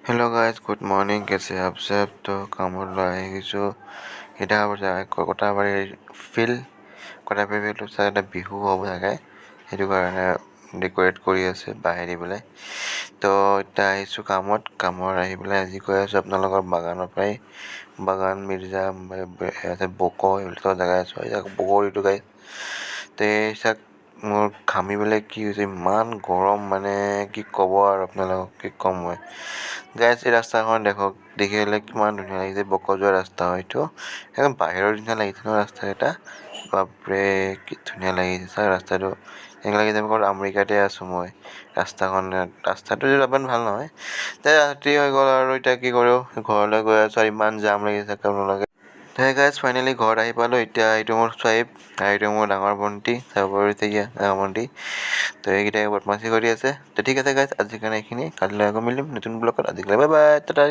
Hello guys, good morning. कैसे आप सब? तो কামলৈ আহি গৈছোঁ। এতিয়া কটাবাৰী ফিল্ড চাগে এটা বিহু হ'ব চাগে, সেইটো কাৰণে ডেক'ৰেট কৰি আছে বাঁহেদি পেলাই। তো এতিয়া আহিছোঁ কামত আহি পেলাই আজি কৈ আছোঁ আপোনালোকৰ বাগানৰ পৰাই। বাগান মিৰ্জা বক এইবিলাক জেগাই আছোঁ। বগৰীটো গাই তো চাক মোৰ ঘামি পেলাই কি হৈছে, ইমান গৰম মানে কি ক'ব আৰু আপোনালোকক, কি ক'ম মই। গাইজ এই ৰাস্তাখন দেখি পেলাই কিমান ধুনীয়া লাগিছে। বক যোৱা ৰাস্তা হয় এইটো, একদম বাহিৰৰ নিচিনা লাগিছে ন ৰাস্তাকেইটা। বাপৰে কি ধুনীয়া লাগিছে চাওক ৰাস্তাটো, এনেকুৱা লাগিছে আমেৰিকাতে আছোঁ মই। ৰাস্তাটো ইমান ভাল নহয়। ৰাতি হৈ গ'ল আৰু এতিয়া কি কৰোঁ, ঘৰলৈ গৈ আছোঁ আৰু ইমান জাম লাগিছে আপোনালোকে। গাইজ ফাইনেলি ঘৰত আহি পালোঁ। এতিয়া এইটো মোৰ চুৱাইপ আৰু এইটো মোৰ ডাঙৰ ভণ্টি, চাব পাৰিছে ডাঙৰ ভণ্টি। তো এইকেইটাই বদমাচি কৰি আছে। তো ঠিক আছে গাইজ, আজিৰ কাৰণে এইখিনি। কালিলৈ আকৌ মিলিম নতুন ব্লগত। আজিলৈ বাই বাই, টাটা।